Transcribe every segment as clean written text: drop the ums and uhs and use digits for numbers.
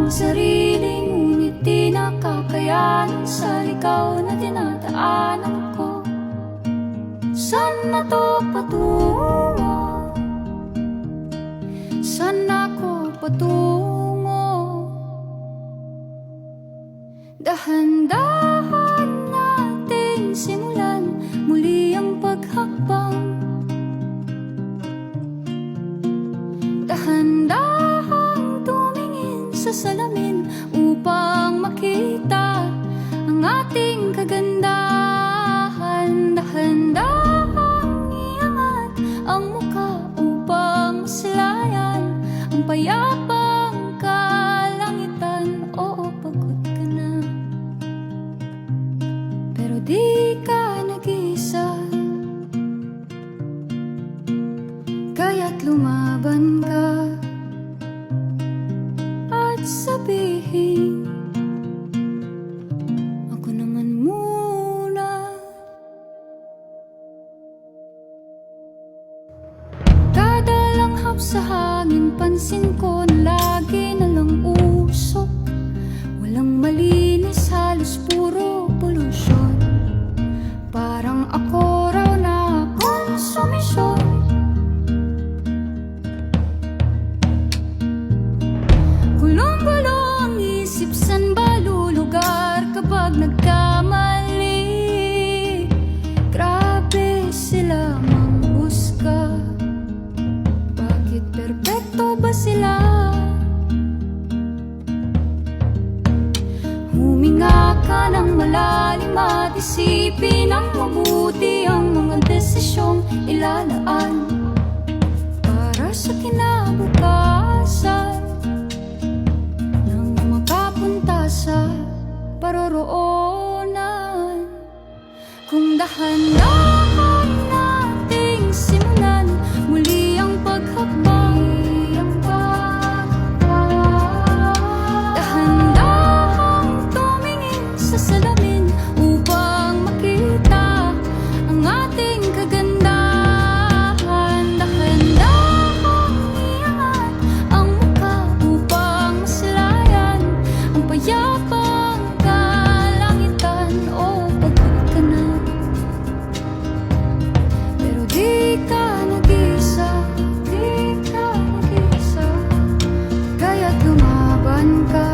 sarili, ngunit di nakakayanan sa ligaw na dinadaanan ko. Saan na to patungo? Saan ako patungo? Dahan-dahan natin simulan muli ang paghakbang. Dahan-dahan tumingin sa salamin upang makita ang ating kagandahan. Dahan-dahan iangat ang mukha upang maslayan ang payapang kalangitan. Oo, pagod ka na, pero di ka nag-iisa, kaya't lumaban ka at sabihin, ako naman muna. Kada langhap sa hangin, pansin ko na lagi na lang usok. Walang malinis, halos puro polusyon. Parang ako raw na konsumisyon. Gulong-gulo ang isip, san ba lulugar kapag nagkamali? Grabe sila manghusga, bakit perpekto ba sila? Huminga ka ng malalim at isipin ng mabuti ang mga desisyong ilalaan para sa kinabukasan, nang makapunta sa paroroonan. Kung dahan-dahan nating simulan muli ang paghakbang, dahan-dahan tumingin sa salamin upang makita ang ating kagandahan. Dahan-dahan iangat ang mukha upang maslayan ang payapang kalangitan. O, pagod ka na, pero di ka nag-iisa, di ka nag-iisa, kaya't lumaban ka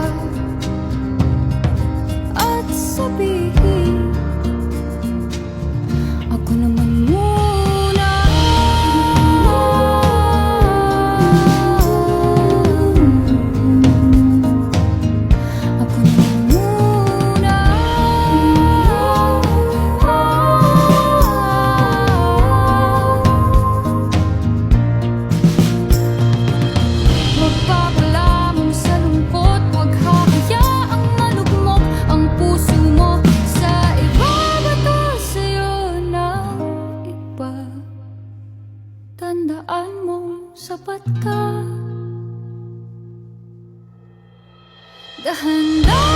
at sabihin, ako naman muna. Ako naman muna. Huwag papalamon sa lungkot, huwag hahayaang malugmok ang puso mo sa iba. Bato sa'yo ng iba, tandaan mong sapat ka. Dahan-dahan